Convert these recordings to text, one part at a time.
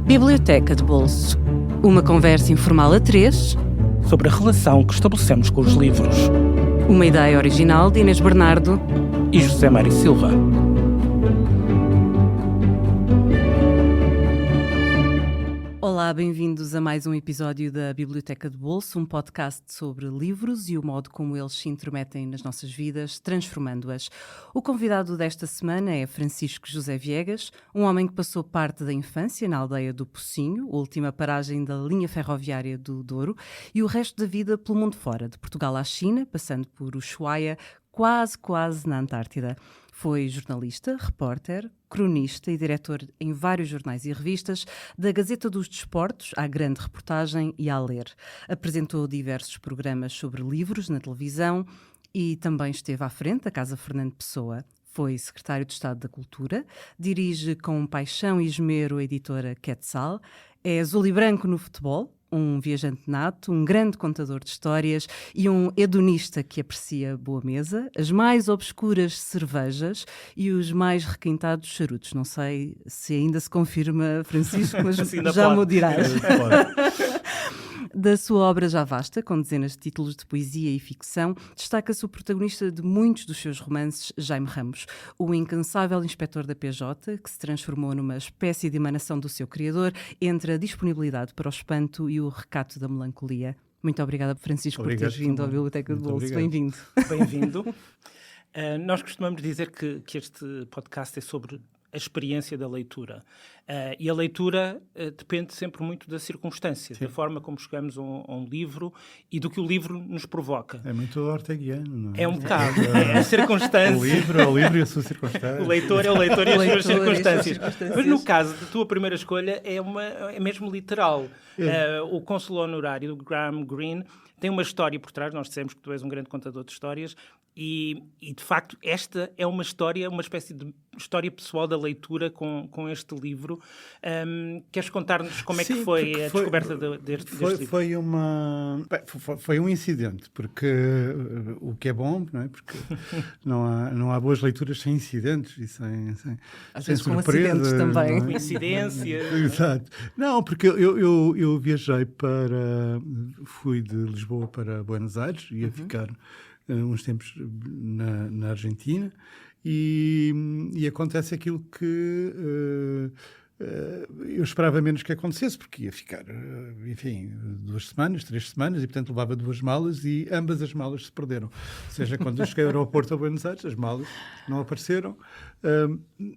Biblioteca de Bolso. Uma conversa informal a três sobre a relação que estabelecemos com os livros. Uma ideia original de Inês Bernardo E José Mário Silva. Olá, bem-vindos a mais um episódio da Biblioteca de Bolso, um podcast sobre livros e o modo como eles se intrometem nas nossas vidas, transformando-as. O convidado desta semana é Francisco José Viegas, um homem que passou parte da infância na aldeia do Pocinho, última paragem da linha ferroviária do Douro, e o resto da vida pelo mundo fora, de Portugal à China, passando por Ushuaia, quase na Antártida. Foi jornalista, repórter, cronista e diretor em vários jornais e revistas, da Gazeta dos Desportos à Grande Reportagem e à Ler. Apresentou diversos programas sobre livros na televisão e também esteve à frente da Casa Fernando Pessoa. Foi secretário de Estado da Cultura, dirige com paixão e esmero a editora Quetzal, é azul e branco no futebol, um viajante nato, um grande contador de histórias e um hedonista que aprecia boa mesa, as mais obscuras cervejas e os mais requintados charutos. Não sei se ainda se confirma, Francisco, mas já me o dirás. Da sua obra já vasta, com dezenas de títulos de poesia e ficção, destaca-se o protagonista de muitos dos seus romances, Jaime Ramos, o incansável inspetor da PJ, que se transformou numa espécie de emanação do seu criador, entre a disponibilidade para o espanto e o recato da melancolia. Muito obrigada, Francisco, por teres vindo à Biblioteca de Bolso. Bem-vindo. Bem-vindo. Nós costumamos dizer que este podcast é sobre a experiência da leitura. E a leitura depende sempre muito da circunstância, da forma como chegamos a um livro e do que o livro nos provoca. É muito orteguiano, não é? É um bocado. É a circunstância. O livro e a sua circunstância. O leitor é o leitor e as suas circunstâncias. Mas no caso da tua primeira escolha é mesmo literal. O cônsul honorário, Graham Greene, tem uma história por trás. Nós dissemos que tu és um grande contador de histórias e de facto, esta é uma história, uma espécie de história pessoal da leitura com este livro. Queres contar-nos como é que foi a descoberta deste livro? Foi um incidente, porque o que é bom, não é? Porque não há boas leituras sem incidentes e sem surpresas. Também. Coincidências. Exato. Não, porque eu viajei fui de Lisboa para Buenos Aires, ia ficar uns tempos na Argentina e acontece aquilo que eu esperava menos que acontecesse, porque ia ficar, enfim, 2 semanas, 3 semanas, e portanto levava 2 malas e ambas as malas se perderam. Ou seja, quando eu cheguei ao aeroporto a Buenos Aires, as malas não apareceram.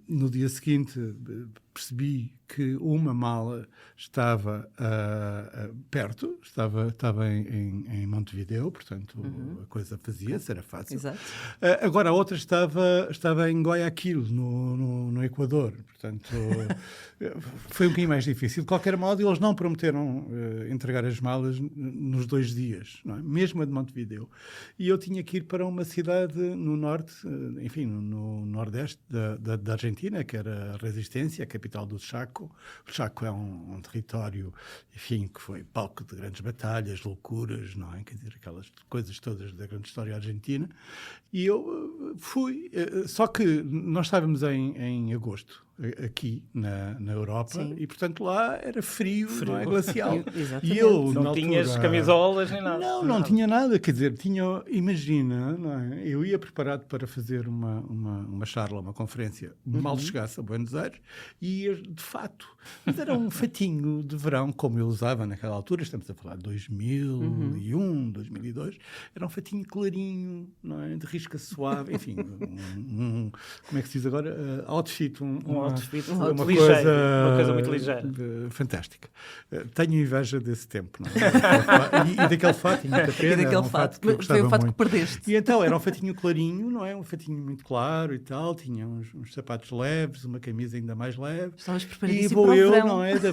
No dia seguinte percebi que uma mala estava perto, estava em Montevideo, portanto a coisa fazia-se, era fácil. Exato. Agora a outra estava em Guayaquil, no Equador, portanto foi um bocadinho mais difícil. De qualquer modo, eles não prometeram entregar as malas nos 2 dias, não é? Mesmo a de Montevideo. E eu tinha que ir para uma cidade no norte, enfim, no nordeste da Argentina, que era a Resistência, a capital do Chaco. O Chaco é um território, enfim, que foi palco de grandes batalhas, loucuras, não é? Quer dizer, aquelas coisas todas da grande história argentina. E eu fui, só que nós estávamos em agosto, aqui na Europa, sim, e portanto lá era frio. Não é? Glacial. Exatamente. E eu, não tinhas camisolas nem nada. Não tinha nada, quer dizer, imagina, não é? Eu ia preparado para fazer uma charla, uma conferência, mal chegasse a Buenos Aires, e ia de fato, mas era um fatinho de verão, como eu usava naquela altura, estamos a falar de 2001, 2002, era um fatinho clarinho, não é? De risca suave, enfim, como é que se diz agora? Outfit, uma coisa muito ligeira. Fantástica. Tenho inveja desse tempo, não é? E daquele fato, tinha muita pena. E daquele fato, foi o fato que perdeste. E então era um fatinho clarinho, não é? Um fatinho muito claro e tal, tinha uns sapatos leves, uma camisa ainda mais leve. Estavas e vou eu, não é? De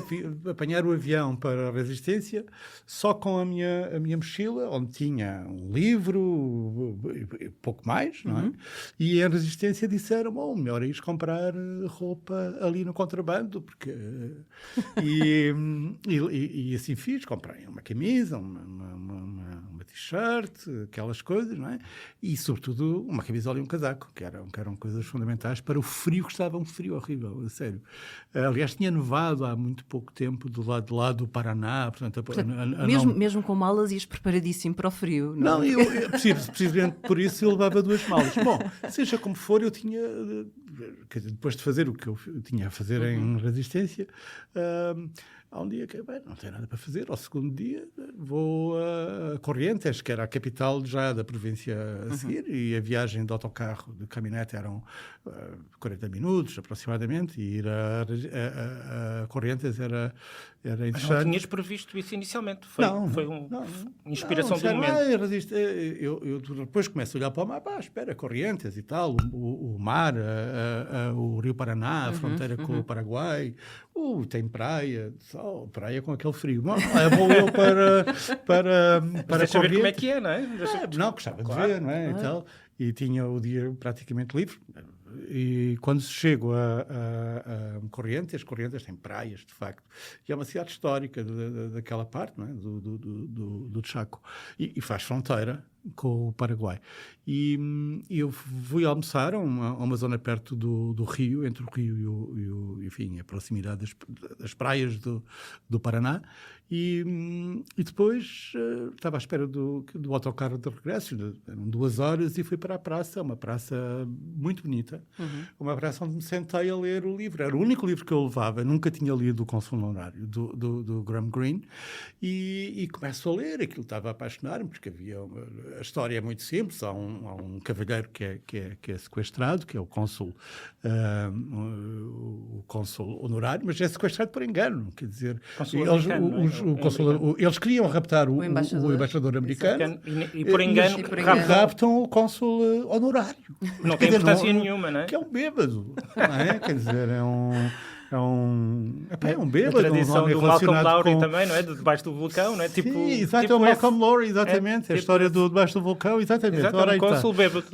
apanhar o avião para a Resistência, só com a minha mochila, onde tinha um livro, pouco mais, não é? E a Resistência disseram, melhor é ir comprar roupa ali no contrabando, porque e assim fiz, comprei uma camisa, uma t-shirt, aquelas coisas, não é? E, sobretudo, uma camisola e um casaco, que eram coisas fundamentais para o frio, que estava um frio horrível, a sério. Aliás, tinha nevado há muito pouco tempo do lado de lá do Paraná. Portanto, mesmo com malas, ias preparadíssimo para o frio. Não, precisamente por isso eu levava 2 malas. Bom, seja como for, eu tinha... Depois de fazer o que eu tinha a fazer em resistência, há um dia que não tenho nada para fazer. Ao segundo dia vou a Corrientes, que era a capital já da província a seguir, e a viagem de autocarro, de caminhonete, eram 40 minutos aproximadamente, e ir a Corrientes era interessante. Mas não tinhas previsto isso inicialmente? Foi uma inspiração do momento? Eu depois começo a olhar para o mapa, espera, Corrientes e tal, o mar, o Rio Paraná, a fronteira com o Paraguai, tem praia, praia com aquele frio. Bom, vou eu para deixa ver como é que é, não é? Não, gostava de ver, não é? E tal. E tinha o dia praticamente livre. E quando chego a Corrientes têm praias, de facto. E é uma cidade histórica daquela parte, não é? do Chaco. E faz fronteira com o Paraguai. E eu fui almoçar a uma zona perto do rio, entre o rio enfim, a proximidade das praias do Paraná. E depois estava à espera do autocarro de regresso. Eram 2 horas e fui para a praça, uma praça muito bonita. Uma praça onde me sentei a ler o livro. Era o único livro que eu levava. Nunca tinha lido o Cônsul Honorário do Graham Greene. E começo a ler. Aquilo estava a apaixonar-me, porque a história é muito simples. Há um cavalheiro que é sequestrado, que é o cônsul honorário, mas é sequestrado por engano. Quer dizer, eles queriam raptar o embaixador americano e por engano raptam o cônsul honorário. Não tem importância nenhuma, não é? Que é um bêbado, não é? Quer dizer, é um bêbado. A tradição do Malcolm Lowry também, não é? Debaixo do vulcão, não é? Sim, exato, é o Malcolm Lowry, exatamente. A história do debaixo do vulcão, exatamente. Um cônsul bêbado.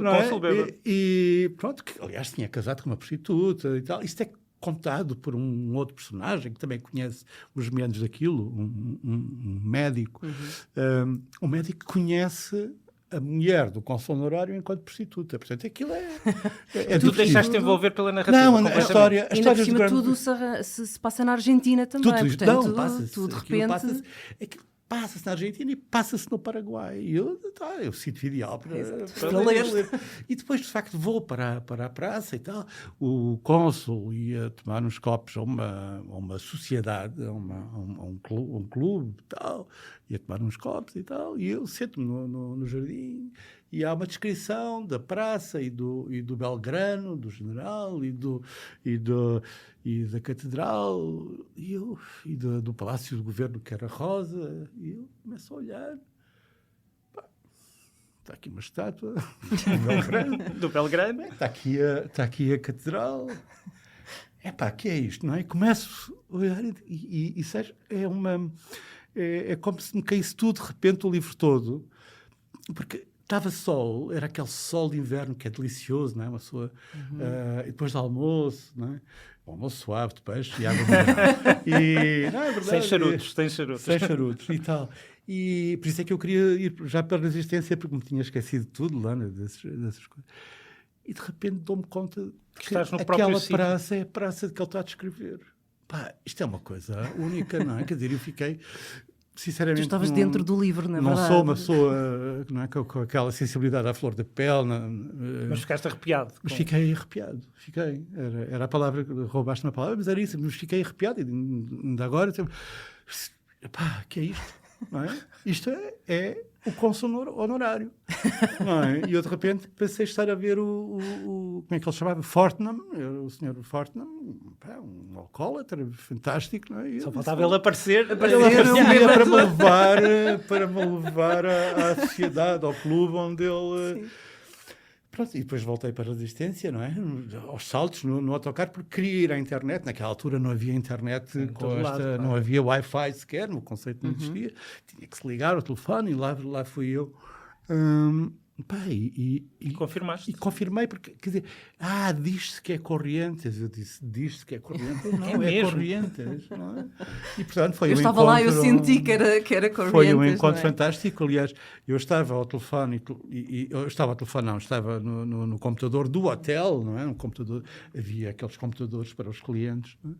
E pronto, que aliás tinha casado com uma prostituta e tal. Isto é contado por um outro personagem que também conhece os meandros daquilo, um médico. Um médico que conhece a mulher do cônsul honorário enquanto prostituta. Portanto, aquilo é tu deixaste-te envolver pela narrativa. Não, a história por cima tudo se passa na Argentina também. Portanto, passa-se. De repente... Passa-se na Argentina e passa-se no Paraguai. E eu sinto ideal para ler. E depois, de facto, vou para a praça e tal. O cônsul ia tomar uns copos a uma sociedade, a um clube e tal. Ia tomar uns copos e tal. E eu sento-me no jardim e há uma descrição da praça e do Belgrano, do general e da catedral e do palácio do governo, que era rosa. E eu começo a olhar. Está aqui uma estátua do Belgrano. Está aqui a catedral. Que é isto, não é? E começo a olhar e é como se me caísse tudo de repente, o livro todo. Porque estava sol, era aquele sol de inverno que é delicioso, não é? Uma pessoa, e depois do almoço, não é? Um almoço suave de peixe e água de e não é verdade? Sem charutos e tal. E por isso é que eu queria ir já pela resistência, porque me tinha esquecido tudo lá, né, dessas coisas. E de repente dou-me conta que aquela praça é a praça que ele está a descrever. Isto é uma coisa única, não é? Quer dizer, eu fiquei... Sinceramente, tu estavas dentro do livro, na verdade. Não sou uma pessoa, não é, com aquela sensibilidade à flor da pele. Mas ficaste arrepiado. Mas fiquei arrepiado. Era a palavra, roubaste uma palavra, mas era isso. Mas fiquei arrepiado. E ainda agora, que é isto? Não é? Isto é o cônsul honorário. Não é? E eu, de repente, pensei estar a ver como é que ele chamava? Fortnum, o senhor Fortnum, um alcoólatra fantástico. Não é? Só faltava ele aparecer. Para me levar à sociedade, ao clube onde ele... Sim. Pronto, e depois voltei para a resistência, não é? Aos saltos no autocarro, porque queria ir à internet. Naquela altura não havia internet, não havia Wi-Fi sequer, o conceito não existia. Tinha que se ligar ao telefone e lá fui eu. Pá, confirmaste? E confirmei, porque, quer dizer, diz-se que é Corrientes. Eu disse, diz-se que é Corrientes. Não, é Corrientes. Não é? E, portanto, foi eu estava lá e eu senti que era Corrientes. Foi um encontro fantástico. Aliás, eu estava ao telefone, estava no computador do hotel, não é? No computador, havia aqueles computadores para os clientes, não é?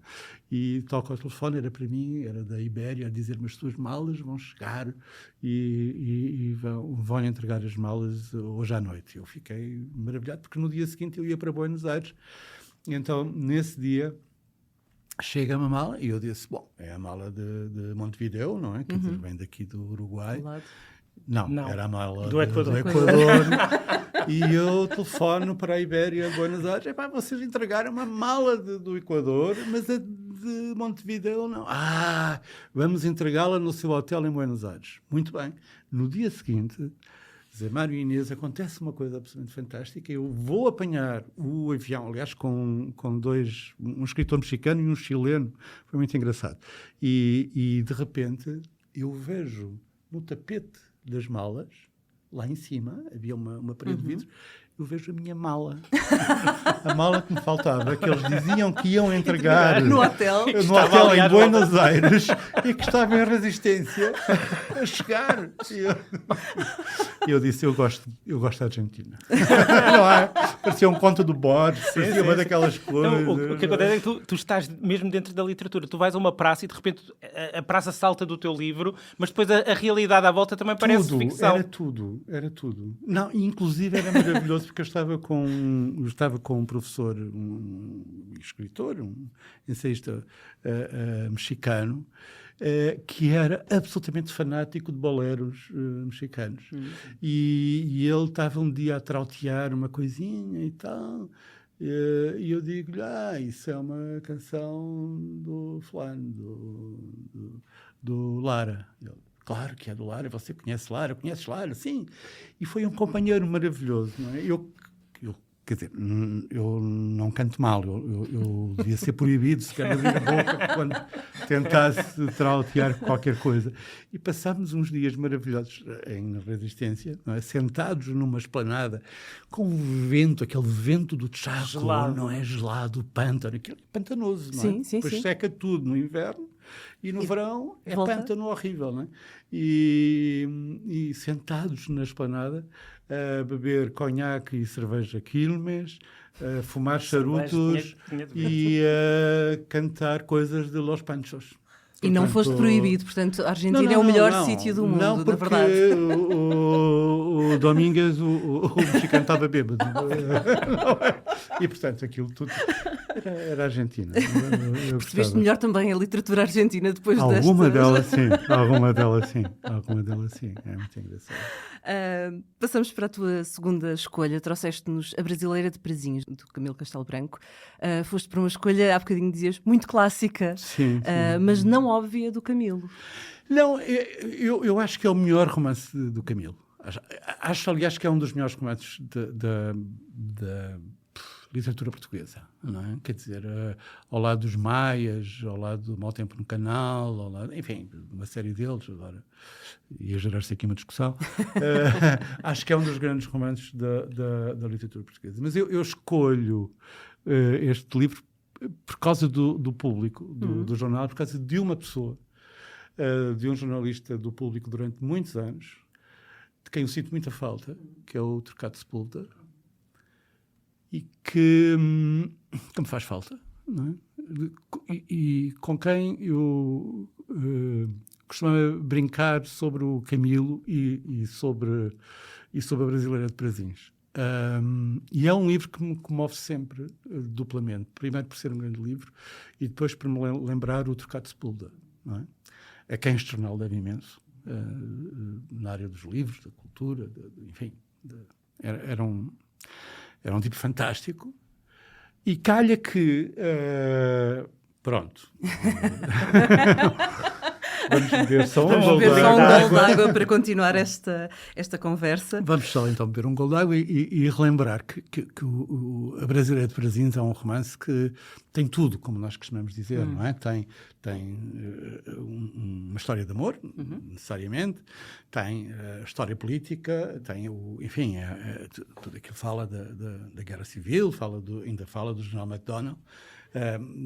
E toco ao telefone, era para mim, era da Ibéria, a dizer-me as tuas malas vão chegar e vão entregar as malas hoje à noite. Eu fiquei maravilhado, porque no dia seguinte eu ia para Buenos Aires. E então, nesse dia, chega-me a mala e eu disse, bom, é a mala de Montevideo, não é? Quer dizer, vem daqui do Uruguai. Não, era a mala do Equador. E eu telefono para a Ibéria, Buenos Aires, vocês entregaram uma mala do Equador, mas a de Montevideo não. Vamos entregá-la no seu hotel em Buenos Aires. Muito bem. No dia seguinte, Zé Mário e Inês, acontece uma coisa absolutamente fantástica. Eu vou apanhar o avião, aliás, com dois, um escritor mexicano e um chileno. Foi muito engraçado. E de repente, eu vejo no tapete das malas, lá em cima, havia uma parede de vidro, eu vejo a minha mala. A mala que me faltava, que eles diziam que iam entregar no hotel em Buenos Aires e que estava em resistência a chegar. E eu disse, eu gosto da Argentina. Não é? Parecia um conto do Borges, parecia uma daquelas coisas. Então, o que acontece é que tu estás mesmo dentro da literatura. Tu vais a uma praça e de repente a praça salta do teu livro, mas depois a realidade à volta também parece ficção. Era tudo. Não, inclusive era maravilhoso, porque eu estava com um professor, um escritor, um ensaísta mexicano, que era absolutamente fanático de boleros mexicanos. E ele estava um dia a trautear uma coisinha e tal, e eu digo-lhe, isso é uma canção do fulano, do Lara. Ele, claro que é do Lara, você conhece Lara, conheces Lara, sim. E foi um companheiro maravilhoso, não é? Quer dizer, eu não canto mal, eu devia ser proibido se quer abrir a boca quando tentasse trautear qualquer coisa. E passámos uns dias maravilhosos em Resistência, não é? Sentados numa esplanada, com o vento, aquele vento do Chaco, gelado. Não é? Gelado, o pântano, aquele pantanoso, não é? Sim, depois seca tudo no inverno. E no verão é pântano horrível, não é? E sentados na esplanada, a beber conhaque e cerveja Quilmes, a fumar charutos e a cantar coisas de Los Panchos. E não foste proibido, portanto, a Argentina é o melhor sítio do mundo, não, na verdade. O Domingues, o mexicano estava bêbado. E, portanto, aquilo tudo era Argentina. Percebeste melhor também a literatura argentina depois desta... Alguma delas sim. É muito engraçado. Passamos para a tua segunda escolha. Trouxeste-nos A Brasileira de Prazinhos, do Camilo Castelo Branco. Foste para uma escolha, há bocadinho dizias, muito clássica, sim. Mas não óbvia, do Camilo. Não, eu acho que é o melhor romance do Camilo. Acho, aliás, que é um dos melhores romances da literatura portuguesa, não é? Quer dizer, ao lado dos Maias, ao lado do Mau Tempo no Canal, enfim, uma série deles, agora ia gerar-se aqui uma discussão. Acho que é um dos grandes romances da literatura portuguesa. Mas eu escolho este livro por causa do público, do jornal, por causa de uma pessoa, de um jornalista do Público durante muitos anos, de quem eu sinto muita falta, que é o Turcato Sepúlveda, e que me faz falta, não é? E com quem eu costumava brincar sobre o Camilo e sobre a Brasileira de Prazinhos. E é um livro que me comove sempre duplamente. Primeiro por ser um grande livro e depois por me lembrar o Turcato Sepúlveda, não é? A quem este jornal deve imenso, na área dos livros, da cultura, enfim. Era um tipo fantástico. E calha que... pronto. Vamos beber só um golo d'água d'água para continuar esta conversa. Vamos só então beber um golo d'água e relembrar que A Brasileira de Prazinhos é um romance que tem tudo, como nós costumamos dizer, não é? Tem uma história de amor, necessariamente, tem a história política, tem tudo aquilo fala da Guerra Civil, ainda fala do General MacDonald,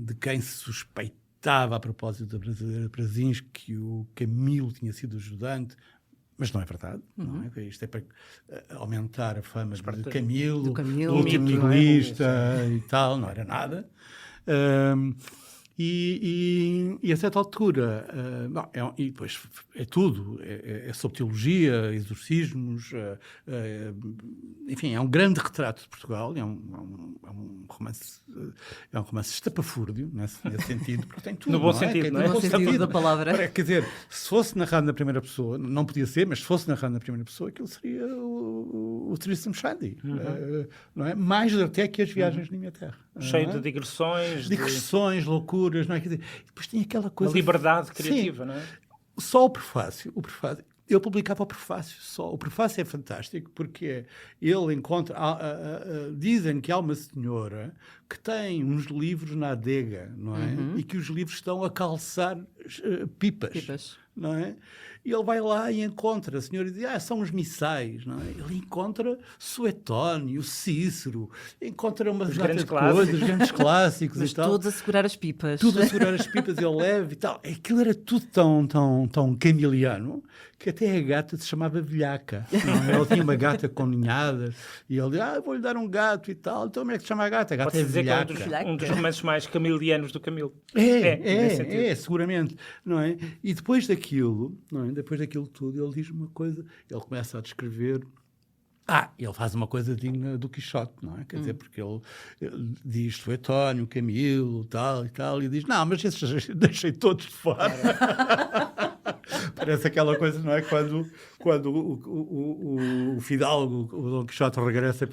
de quem se suspeitava a propósito da Brasileira de Prazinhos que o Camilo tinha sido ajudante, mas não é verdade, não é? Isto é para aumentar a fama de Camilo, o último egoísta e tal, não era nada. E a certa altura, e depois é tudo, é sobre teologia, exorcismos, enfim, é um grande retrato de Portugal, é um romance estapafúrdio, nesse sentido, porque tem tudo. No bom sentido, não é? No bom sentido da palavra. Quer dizer, se fosse narrado na primeira pessoa, não podia ser, mas se fosse narrado na primeira pessoa, aquilo seria o Tristram Shandy, não é? Mais até que as viagens na minha terra. Cheio de digressões, loucuras, não é? Quer dizer, depois tem aquela coisa... Uma liberdade criativa, não é? Só o prefácio. Eu publicava o prefácio só. O prefácio é fantástico porque ele encontra... dizem que há uma senhora que tem uns livros na adega, não é? E que os livros estão a calçar pipas. Não é? E ele vai lá e encontra a senhora e diz, são os missais, não é? Ele encontra Suetónio, Cícero, encontra umas grandes clássicos mas e tal. todos a segurar as pipas. Tudo a segurar as pipas, ele leva e tal. Aquilo era tudo tão camiliano que até a gata se chamava Velhaca. Ele tinha uma gata com ninhadas e ele dizia, vou-lhe dar um gato e tal. Então como é que se chama a gata? A gata é Velhaca. Que é um dos romances mais camilianos do Camilo. É, seguramente. Não é? E depois daquilo, não é? Depois daquilo tudo, ele diz uma coisa, ele começa a descrever... ele faz uma coisa digna do Quixote, não é? Quer dizer, porque ele diz Suetónio, Camilo, tal e tal, e diz, não, mas esses deixei todos de fora. Parece aquela coisa, não é? Quando o fidalgo, o Dom Quixote regressa,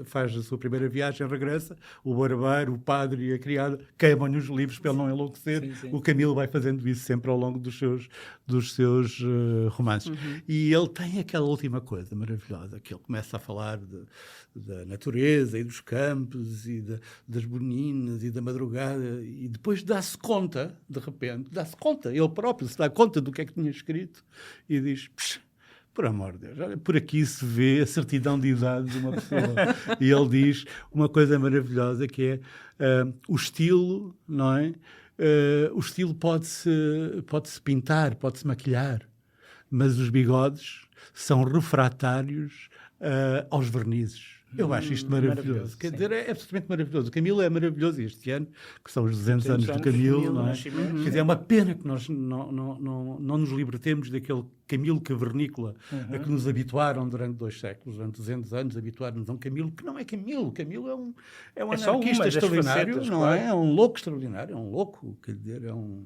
faz a sua primeira viagem, regressa, o barbeiro, o padre e a criada queimam-lhe os livros para ele não enlouquecer. Sim. O Camilo vai fazendo isso sempre ao longo dos seus romances. E ele tem aquela última coisa maravilhosa, que ele começa a falar da natureza e dos campos e das boninas e da madrugada e depois dá-se conta, de repente, ele próprio se dá conta do que é que tinha escrito e diz, por amor de Deus, olha, por aqui se vê a certidão de idade de uma pessoa. E ele diz uma coisa maravilhosa que é o estilo, não é? O estilo pode-se pintar, pode-se maquilhar, mas os bigodes são refratários aos vernizes. Eu acho isto maravilhoso. Quer dizer, é absolutamente maravilhoso. O Camilo é maravilhoso este ano, que são os 200 anos do Camilo, não é? Quer dizer, é uma pena que nós não nos libertemos daquele Camilo cavernícola a que nos habituaram durante 2 séculos, durante 200 anos, habituaram-nos a um Camilo que não é Camilo. O Camilo é um anarquista extraordinário, facetas, não é? É um louco extraordinário, é um louco, quer dizer, é um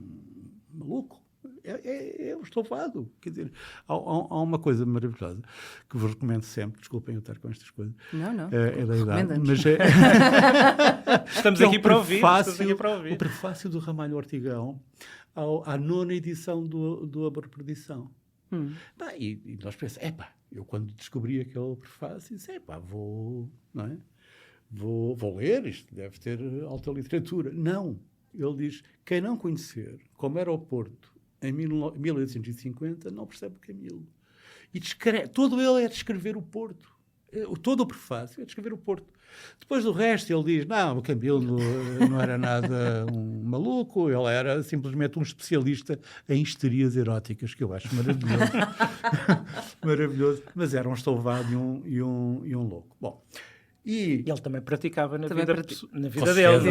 maluco. É um estofado. Quer dizer, há uma coisa maravilhosa que vos recomendo sempre. Desculpem eu estar com estas coisas. Não. É da idade. Mas Estamos aqui para ouvir. O prefácio do Ramalho Ortigão à 9ª edição do Amor Perdição. E nós pensamos, eu quando descobri aquele prefácio, disse, não é? Vou ler, isto deve ter alta literatura. Não. Ele diz, quem não conhecer como era o Porto em 1850, não percebe o Camilo. E todo ele é descrever o Porto. Todo o prefácio é descrever o Porto. Depois do resto, ele diz, não, o Camilo não era nada um maluco, ele era simplesmente um especialista em histerias eróticas, que eu acho maravilhoso. Maravilhoso. Mas era um estouvado e um louco. Bom, e ele também praticava na vida dele.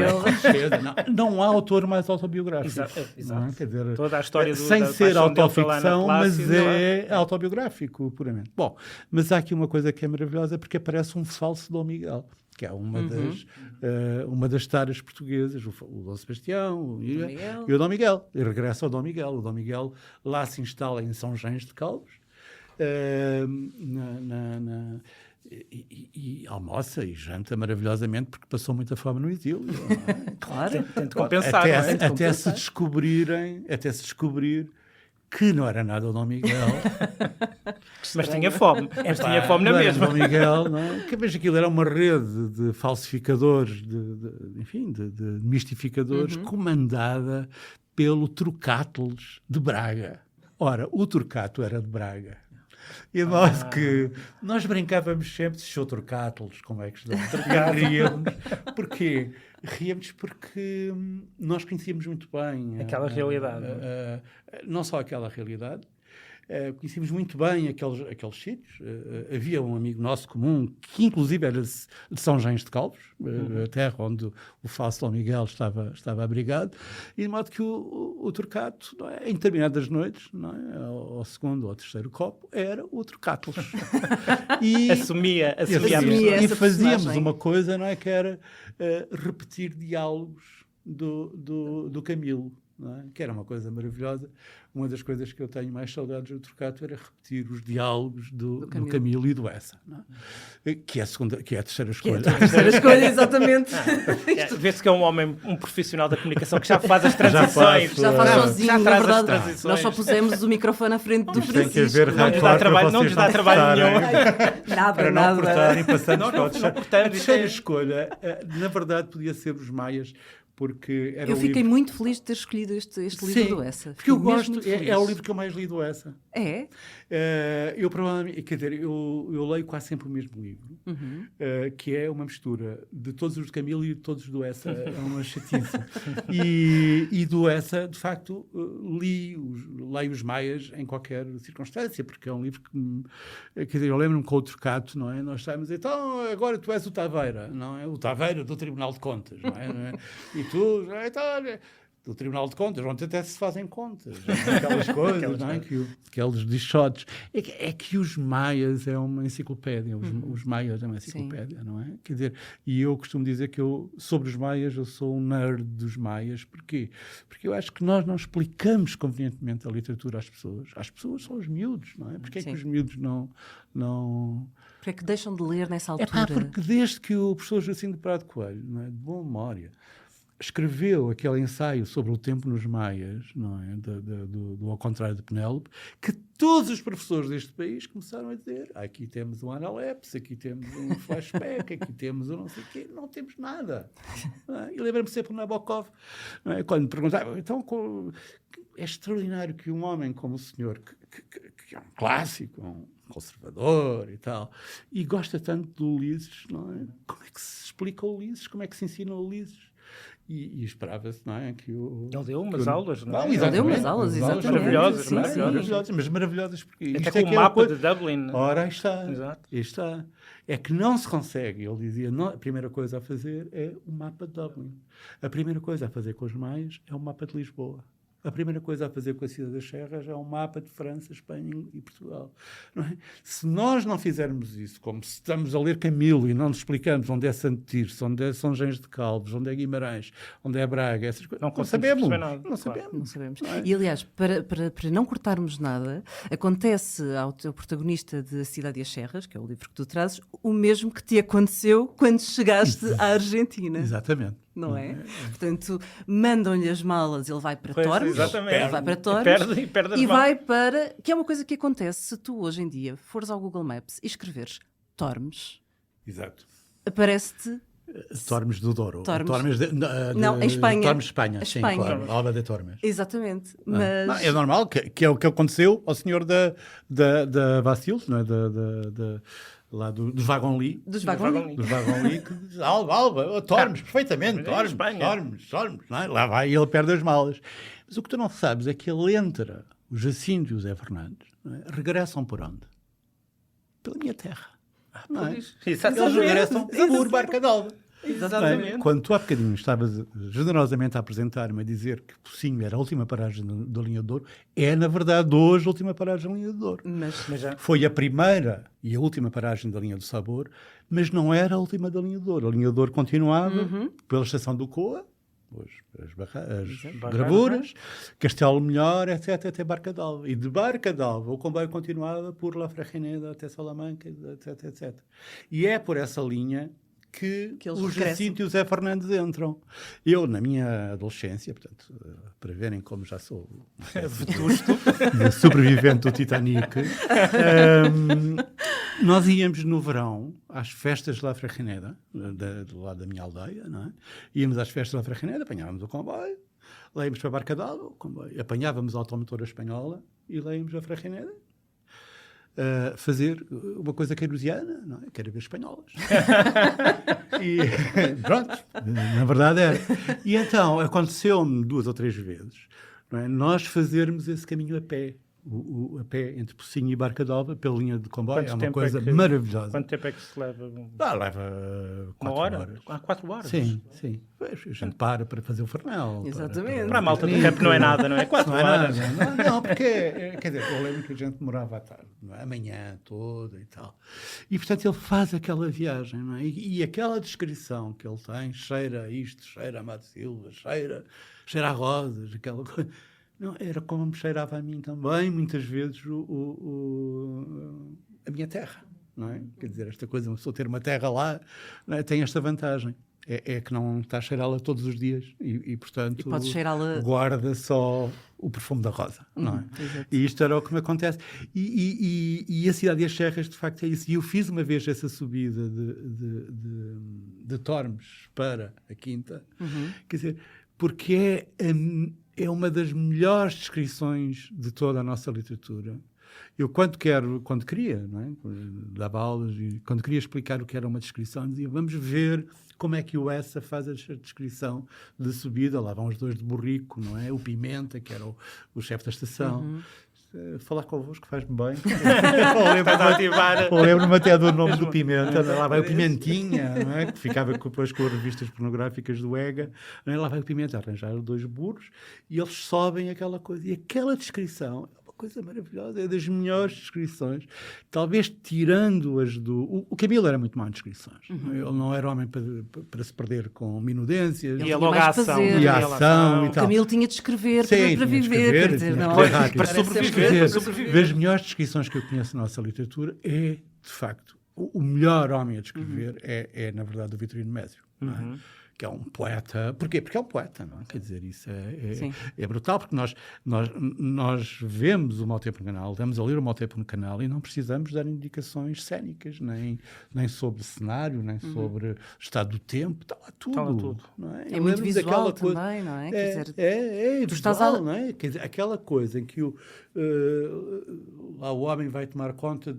Não há autor mais autobiográfico. Exato. Não é? Quer dizer, toda a história sem ser autoficção, mas é autobiográfico, puramente. Bom, mas há aqui uma coisa que é maravilhosa, porque aparece um falso Dom Miguel, que é uma das taras portuguesas, o Dom Sebastião e o Dom Miguel. E regressa ao Dom Miguel. O Dom Miguel lá se instala em São Gens de Calvos, e almoça e janta maravilhosamente porque passou muita fome no exílio. Claro. Tem de compensar. Até se descobrir que não era nada o Dom Miguel. Mas tinha fome. Mas tinha fome na não mesma. Era Dom Miguel, não é? Que, mas aquilo era uma rede de falsificadores, de mistificadores, comandada pelo Turcátulos de Braga. Ora, o Turcato era de Braga. E nós brincávamos sempre de Sr. Turcátulos, como é que se dá? Ríamos. Porquê? Ríamos porque nós conhecíamos muito bem aquela realidade. Não só aquela realidade, conhecíamos muito bem aqueles sítios. Havia um amigo nosso comum, que inclusive era de São Gens de Calvos, a terra onde o falso Dom Miguel estava abrigado, e de modo que o Turcato, não é, em determinadas noites, não é, ao segundo ou ao terceiro copo, era o Turcátulos. Assumia e fazíamos uma coisa, não é, que era repetir diálogos do Camilo. Não é? Que era uma coisa maravilhosa. Uma das coisas que eu tenho mais saudades do Turcato era repetir os diálogos do Camilo e do Essa, não é? Que é a terceira escolha. Que é a terceira escolha, exatamente. Vê-se que é um profissional da comunicação que já faz as transições. Já faz sozinho, já na traz as verdade. transições. Nós só pusemos o microfone à frente do Tem que Francisco. haver Não nos dá trabalho nenhum. Nada, para não nada. cortarem, passamos para não cortamos. a terceira escolha, na verdade, podia ser os Maias, porque era Eu o fiquei livro... muito feliz de ter escolhido este livro do Essa. Porque eu Fiquei mesmo gosto, muito é feliz. o livro que eu mais li do Essa. É? Eu provavelmente, quer dizer, eu leio quase sempre o mesmo livro, que é uma mistura de todos os de Camilo e de todos os do Essa. É uma chatice. E do Essa, de facto, leio os Maias em qualquer circunstância, porque é um livro que, quer dizer, eu lembro-me com o Turcato, não é? Nós estávamos a dizer, então, agora tu és o Taveira, não é? O Taveira do Tribunal de Contas, não é? E tu, então, olha, do Tribunal de Contas, onde até se fazem contas, aquelas coisas, não é? Aqueles dichotes. É que os Maias é uma enciclopédia, os Maias é uma enciclopédia, não é? Quer dizer, e eu costumo dizer que sobre os Maias, eu sou um nerd dos Maias. Porquê? Porque eu acho que nós não explicamos convenientemente a literatura às pessoas. As pessoas são os miúdos, não é? Porque é que os miúdos não... Porque é que deixam de ler nessa altura? Porque desde que o professor Jacinto Prado Coelho, não é? De boa memória, escreveu aquele ensaio sobre o tempo nos Maias, não é? Do Ao Contrário de Penélope, que todos os professores deste país começaram a dizer: aqui temos um analepse, aqui temos um flashback, aqui temos um não sei o quê, não temos nada. Não é? E lembro-me sempre do Nabokov, não é? Quando me perguntava, então é extraordinário que um homem como o senhor, que é um clássico, um conservador e tal, e gosta tanto do Ulisses, não é? Como é que se explica o Ulisses? Como é que se ensina o Ulisses? E esperava-se, não é? Ele deu umas aulas, não é? Ele deu umas aulas, exatamente. Maravilhosas, Sim, maravilhosas. Mas maravilhosas porque... Até com o mapa de Dublin. Ora, aí está. Exato. Aí está. É que não se consegue. Ele dizia, não, a primeira coisa a fazer é o mapa de Dublin. A primeira coisa a fazer com os Maias é o mapa de Lisboa. A primeira coisa a fazer com a Cidade das Serras é um mapa de França, Espanha e Portugal. Não é? Se nós não fizermos isso, como se estamos a ler Camilo e não nos explicamos onde é Santo Tirso, onde é São Gens de Calvos, onde é Guimarães, onde é Braga, essas coisas, não sabemos. Não sabemos. Não sabemos. E, aliás, para não cortarmos nada, acontece ao teu protagonista de A Cidade e as Serras, que é o livro que tu trazes, o mesmo que te aconteceu quando chegaste à Argentina. Exatamente. Não é? Portanto, mandam-lhe as malas, ele vai para Tormes, exatamente. ele vai para Tormes Perde as e malas. vai para... Que é uma coisa que acontece se tu, hoje em dia, fores ao Google Maps e escreveres Tormes, Exato. aparece-te... Tormes do Douro. Tormes. Não, em Espanha. Tormes, Espanha. Sim, Espanha. claro. Alba de Tormes. Exatamente. Mas... Não, é normal, que é o que aconteceu ao senhor da Bacils, não é? Lá dos Wagon-Lit. Dos Wagon-Lit. Dos Wagon-Lit, que diz, Alba, Tormes, perfeitamente, Tormes, não é? Lá vai e ele perde as malas. Mas o que tu não sabes é que ele entra, o Jacinto e o Zé Fernandes, não é? Regressam por onde? Pela minha terra. Não é? Eles regressam por Barca d'Alva. Exatamente. Bem, quando tu há bocadinho estavas generosamente a apresentar-me, a dizer que Pocinho era a última paragem da linha de Douro, é na verdade hoje a última paragem da linha de Douro. Mas já... Foi a primeira e a última paragem da linha do Sabor, mas não era a última da linha de Douro. A linha de Douro continuava pela estação do Coa, as gravuras, Castelo Melhor, etc., até Barca d'Alva. E de Barca d'Alva o comboio continuava por La Fregeneda até Salamanca, etc., etc. E é por essa linha que o Jacinto e o Zé Fernandes entram. Eu, na minha adolescência, portanto, para verem como já sou sobrevivente do Titanic, nós íamos no verão às festas de La Freixeneda, do lado da minha aldeia, não é? Íamos às festas de La Freixeneda, apanhávamos o comboio, lá íamos para a Barca d'Alva, apanhávamos a automotora espanhola e lá íamos a Freixeneda. Fazer uma coisa queirosiana, não é? Que era ver espanholas. E pronto, na verdade era. E então aconteceu-me 2 ou 3 vezes, não é? Nós fazermos esse caminho a pé. A pé entre Pocinho e Barca d'Alva pela linha de comboio. É uma coisa maravilhosa. Quanto tempo é que se leva? Leva 4 horas. 4 horas? Sim. A gente para fazer o farnel. Exatamente. Para a malta do campo não é nada, não é? 4 horas. Não, porque, quer dizer, eu lembro que a gente demorava à tarde, não é? A manhã toda e tal. E, portanto, ele faz aquela viagem, não é? E aquela descrição que ele tem, cheira a isto, cheira a Mato Silva, cheira a rosas, aquela coisa. Não, era como me cheirava a mim também, muitas vezes, a minha terra, não é? Quer dizer, esta coisa, uma pessoa ter uma terra lá, não é? Tem esta vantagem. É que não está a cheirá-la todos os dias e portanto, pode cheirá-la... guarda só o perfume da rosa, não é? E isto era o que me acontece. E a Cidade e as Serras, de facto, é isso. E eu fiz uma vez essa subida de Tormes para a Quinta, quer dizer, porque é uma das melhores descrições de toda a nossa literatura. Eu, quando queria, não é? Dava aulas e quando queria explicar o que era uma descrição, dizia, vamos ver como é que o Essa faz a descrição de subida. Lá vão os 2 de Borrico, não é? O Pimenta, que era o chefe da estação. Falar convosco faz-me bem. Lembro-me até do nome do Pimenta. Lá vai o Pimentinha, não é? Que ficava depois com as revistas pornográficas do EGA. Não é? Lá vai o Pimenta arranjar 2 burros e eles sobem aquela coisa. E aquela descrição é uma coisa maravilhosa, é das melhores descrições. Talvez tirando-as do... O Camilo era muito mau em descrições. Ele não era homem para se perder com minudências. E logo a ação. E a ação e tal. O tal. Camilo tinha de escrever para viver. Quer dizer, não, para sobreviver. Das melhores descrições que eu conheço na nossa literatura é, de facto, o melhor homem a descrever é, na verdade, o Vitorino Mésio, não é? Que é um poeta. Porquê? Porque é um poeta, não é? Quer dizer, isso é brutal, porque nós vemos o Mau Tempo no Canal, estamos a ler o Mau Tempo no Canal e não precisamos dar indicações cénicas, nem sobre cenário, nem sobre estado do tempo, está lá tudo. Não é? É muito visual também, não é? Quer dizer, é visual, não é? Quer dizer, aquela coisa em que lá o homem vai tomar conta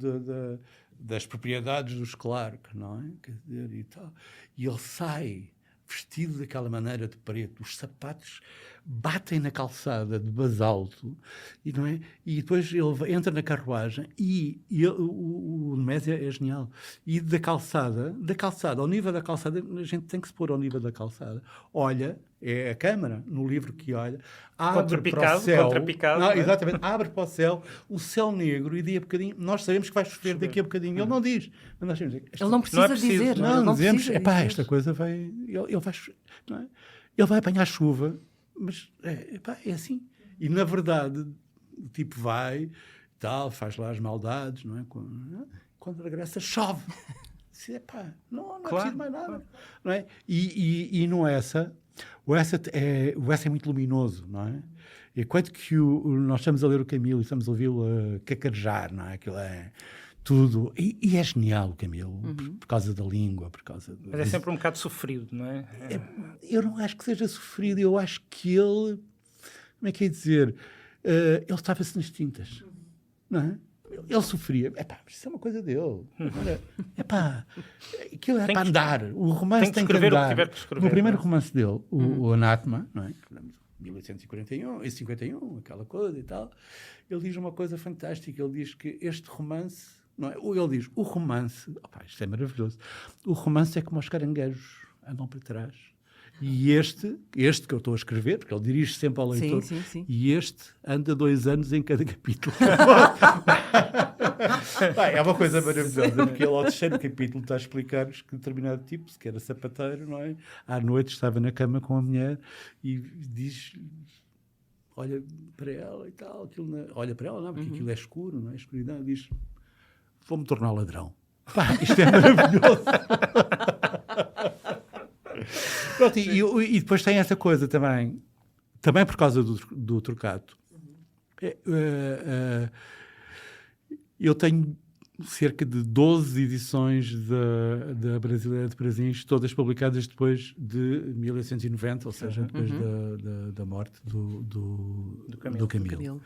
das propriedades dos Clark, não é? Quer dizer, e tal. E ele sai vestido daquela maneira de preto, os sapatos batem na calçada de basalto, e, não é? E depois ele entra na carruagem e o Nemésio é genial. E da calçada, ao nível da calçada, a gente tem que se pôr ao nível da calçada. Olha, é a câmara, no livro que olha, abre para o céu. Não, exatamente, abre para o céu negro e daqui a bocadinho, nós sabemos que vai chover daqui a bocadinho. Ele não diz. Mas nós sabemos, ele não precisa dizer. Não dizemos, esta coisa vai... Ele vai, não é? Ele vai apanhar chuva, mas é assim. E, na verdade, o tipo vai, tal, faz lá as maldades, não é? Quando regressa, chove. Não preciso mais nada. Não é? E no Essa, o Essa é muito luminoso, não é? Enquanto que nós estamos a ler o Camilo e estamos a ouvi-lo cacarejar, não é? Aquilo é... tudo. E é genial o Camilo, por causa da língua, por causa... Mas é sempre um bocado sofrido, não é? Eu não acho que seja sofrido, eu acho que ele... Como é que é dizer? Ele estava-se nas tintas, não é? Ele sofria. Isso é uma coisa dele. Aquilo é para andar. O romance tem que escrever andar. O que tiver que escrever. No primeiro romance dele, o Anátema, não é? 1841 e 51, aquela coisa e tal, ele diz uma coisa fantástica. Ele diz que este romance... Não é? Ele diz, o romance... isto é maravilhoso. O romance é como os caranguejos andam para trás. E este que eu estou a escrever, porque ele dirige sempre ao leitor, sim. E este anda 2 anos em cada capítulo. É uma coisa maravilhosa, porque ele ao 3º capítulo está a explicar-nos que determinado tipo, se que era sapateiro, não é? À noite estava na cama com a mulher e diz... Olha para ela e tal, olha para ela, não, porque aquilo é escuro, não é? Escuridão, diz... Vou-me tornar ladrão. Isto é maravilhoso. Pronto, e depois tem essa coisa também por causa do Torquato. Eu tenho cerca de 12 edições da Brasileira de Prazinhos, todas publicadas depois de 1890, ou seja, depois da morte do Camilo.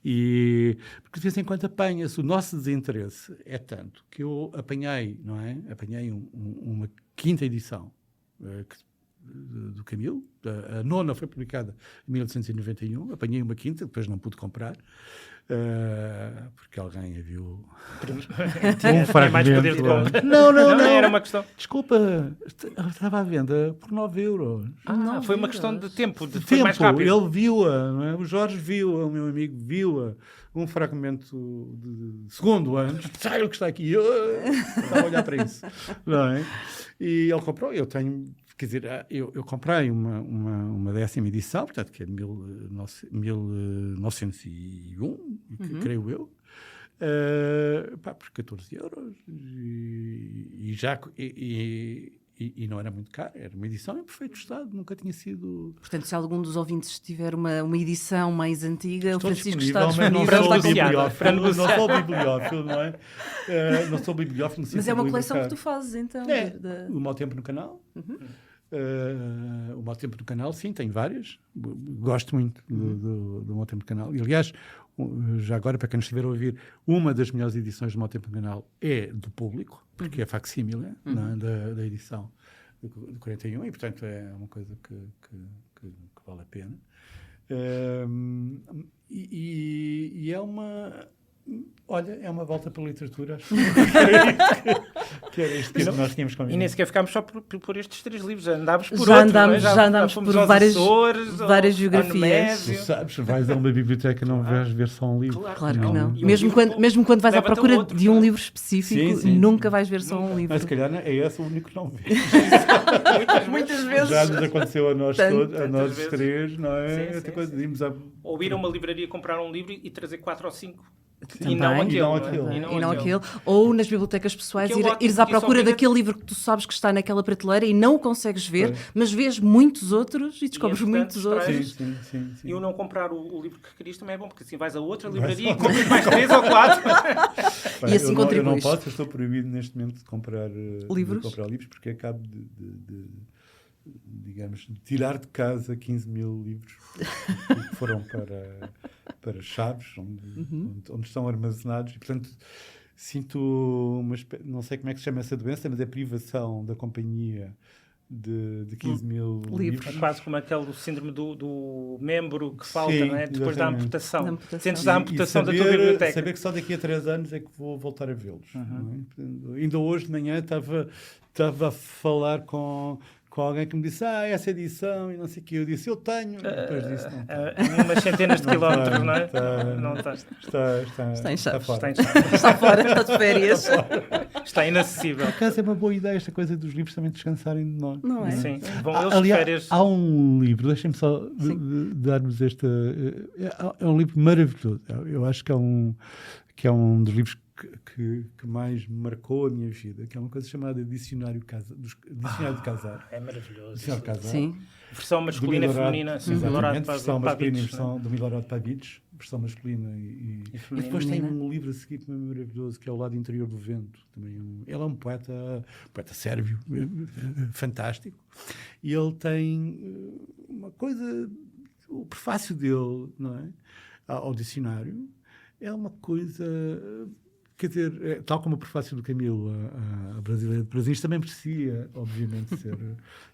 E porque de vez em quando apanha-se, o nosso desinteresse é tanto que eu apanhei, não é? Apanhei uma quinta edição do Camilo. A nona foi publicada em 1891, apanhei uma quinta, depois não pude comprar. Porque alguém a viu um fragmento. Não, era uma questão. Desculpa, estava à venda por 9 euros. Foi uma questão de tempo, foi mais rápido. Ele viu-a, não é? O Jorge viu-a, o meu amigo viu-a, um fragmento de segundo antes, sai o que está aqui, estava a olhar para isso, não é? E ele comprou, eu tenho. Quer dizer, eu comprei uma 10ª edição, portanto, que é de 1901, creio eu, por 14 euros. E não era muito caro, era uma edição em perfeito estado, nunca tinha sido... Portanto, se algum dos ouvintes tiver uma edição mais antiga, o Francisco está disponível para negociar. Não sou bibliófilo, não é? Não sou bibliófilo. Mas é uma coleção que tu fazes, então? O Mau Tempo no Canal. O Mau Tempo no Canal, sim, tenho várias. Gosto muito do Mau Tempo no Canal. E, aliás, já agora, para quem nos estiver a ouvir, uma das melhores edições do Mau Tempo no Canal é do Público, porque é facsímile da edição de 41, e, portanto, é uma coisa que vale a pena. E é uma... Olha, é uma volta para a literatura, acho que era isto que nós tínhamos combinado. E nem sequer ficámos só por estes 3 livros, andámos por já outros. Já andámos por várias biografias. Tu sabes, vais a uma biblioteca não vais ver só um livro. Claro que não. Mesmo quando vais à procura de um livro específico, nunca vais ver só um livro. Mas se calhar é esse o único que não vês. Muitas vezes. Já nos aconteceu a nós todos, a nós os 3, não é? Ou ir a uma livraria comprar um livro e trazer 4 ou 5. E não aquele. Ou nas bibliotecas pessoais ires à procura daquele livro que tu sabes que está naquela prateleira e não o consegues ver, mas vês muitos outros e descobres muitos outros. Sim. E o não comprar o livro que querias também é bom, porque assim vais a outra livraria e compras mais 3 ou 4. E assim contribuis. Eu não posso, eu estou proibido neste momento de comprar livros, porque acabo digamos, de tirar de casa 15 mil livros que foram para chaves, onde estão armazenados, e, portanto, sinto não sei como é que se chama essa doença, mas é privação da companhia de 15 mil livros. É quase como aquele síndrome do membro que falta, não é? Depois da amputação. Sentes a amputação da tua biblioteca. Saber que só daqui a 3 anos é que vou voltar a vê-los. Ainda hoje de manhã estava a falar com alguém que me disse, essa edição, e não sei o que. Eu disse, eu tenho. Depois disse, não. Umas centenas de quilómetros, não é? Não está. Está em Chaves. Está fora, está de férias. Está inacessível. Por acaso é uma boa ideia esta coisa dos livros também descansarem de nós. Não é? Sim. Vão eles de férias. Há um livro, deixem-me só dar-vos esta... É um livro maravilhoso. Eu acho que é um dos livros que mais marcou a minha vida, que é uma coisa chamada Dicionário de Casar. É maravilhoso. Dicionário de Casar. Sim. Versão masculina e feminina. Exatamente, versão masculina e versão do Milorad Pavic, versão masculina e depois tem um livro a seguir que é maravilhoso, que é O Lado Interior do Vento. Também ele é um poeta sérvio, fantástico, e ele tem uma coisa, o prefácio dele, não é? Ao dicionário, é uma coisa... Quer dizer, tal como o prefácio do Camilo, a Brasileira de Prazinhos, também merecia, obviamente, ser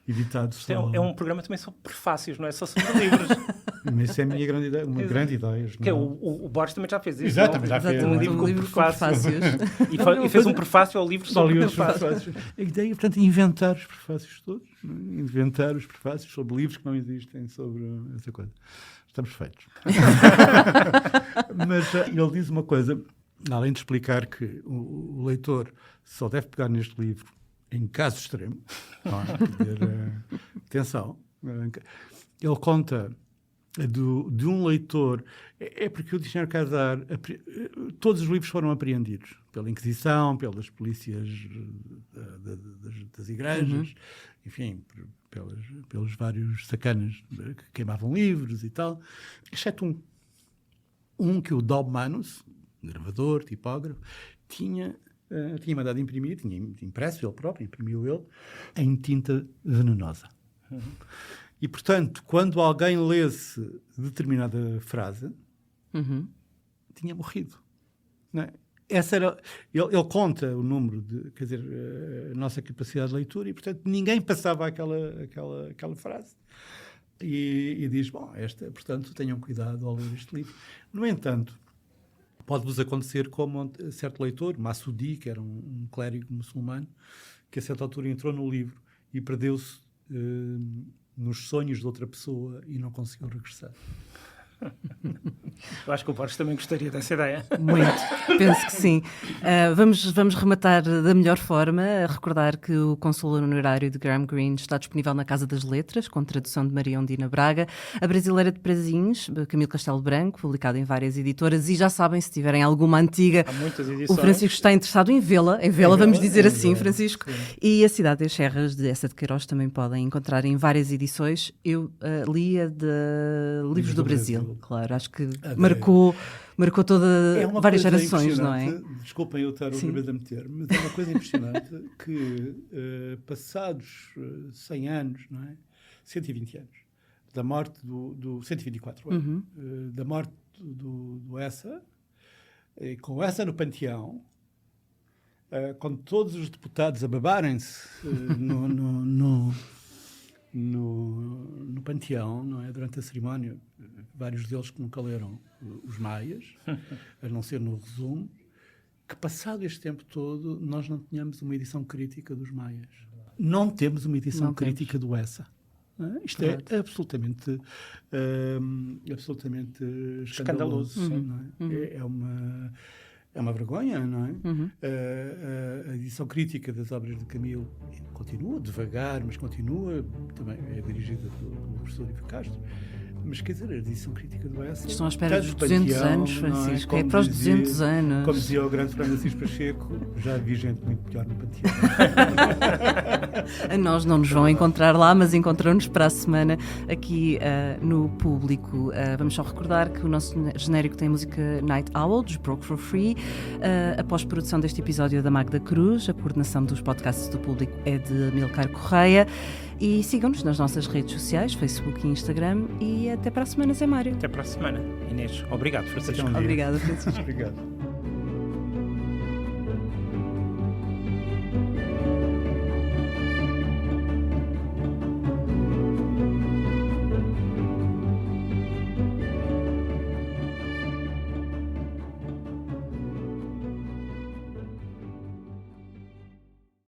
editado só... É um programa também sobre prefácios, não é só sobre livros. Mas isso é a minha grande ideia, grande ideia. Que o Borges também já fez isso. Exatamente, já fez. Um livro com prefácios. E fez um prefácio ao livro sobre prefácios. A ideia é, portanto, inventar os prefácios todos. Inventar os prefácios sobre livros que não existem, sobre essa coisa. Estamos feitos. Mas ele diz uma coisa... Além de explicar que o leitor só deve pegar neste livro em caso extremo, atenção, ele conta de um leitor, é porque o Dicionário Casar, todos os livros foram apreendidos pela Inquisição, pelas polícias das igrejas, enfim, pelos vários sacanas que queimavam livros e tal, exceto um que o Dob Manus, gravador, tipógrafo, tinha mandado imprimir, tinha impresso ele próprio, imprimiu ele, em tinta venenosa. E, portanto, quando alguém lesse determinada frase, tinha morrido. Não é? Ele conta o número quer dizer, a nossa capacidade de leitura, e, portanto, ninguém passava aquela frase. E diz, bom, portanto, tenham cuidado ao ler este livro. No entanto, pode-vos acontecer como certo leitor, Masudi, que era um clérigo muçulmano, que a certa altura entrou no livro e perdeu-se nos sonhos de outra pessoa e não conseguiu regressar. Eu acho que o Borges também gostaria dessa ideia. Muito, penso que sim. Vamos rematar da melhor forma, a recordar que o Consolo Honorário de Graham Greene está disponível na Casa das Letras, com tradução de Maria Ondina Braga, a Brasileira de Prazinhos, Camilo Castelo Branco, publicada em várias editoras, e já sabem, se tiverem alguma antiga, há muitas edições. O Francisco está interessado em vê-la, vamos dizer assim, Francisco, e a Cidade das Serras, de Essa de Queiroz, também podem encontrar em várias edições. Eu li a de Livros do Brasil. Claro, acho que marcou toda várias gerações, não é? Desculpem eu estar outra vez a meter, mas é uma coisa impressionante que passados 100 anos, não é? 120 anos, da morte do 124 anos, da morte do Essa, com Essa no panteão, com todos os deputados a babarem-se no panteão, não é? Durante a cerimónia, vários deles que nunca leram os Maias, a não ser no resumo, que passado este tempo todo nós não tínhamos uma edição crítica dos Maias. Não temos uma edição crítica do Essa. Isto é absolutamente escandaloso. Não é? É uma vergonha, não é? A edição crítica das obras de Camilo continua, devagar, mas continua, também é dirigida pelo professor Ivo Castro, mas quer dizer, a edição crítica do Essa... Estão à espera dos 200 anos, Francisco, é para os 200 anos. Como dizia o grande Francisco Pacheco, já vi gente muito melhor no panteão. A nós não nos vão encontrar lá, mas encontram-nos para a semana aqui no Público. Vamos só recordar que o nosso genérico tem a música Night Owl, dos Broke for Free. A pós-produção deste episódio é da Magda Cruz, a coordenação dos podcasts do Público é de Amilcar Correia. E sigam-nos nas nossas redes sociais, Facebook e Instagram. E até para a semana, Zé Mário. Até para a semana. Inês, obrigado, Francisco. Obrigada, Francisco. Obrigado.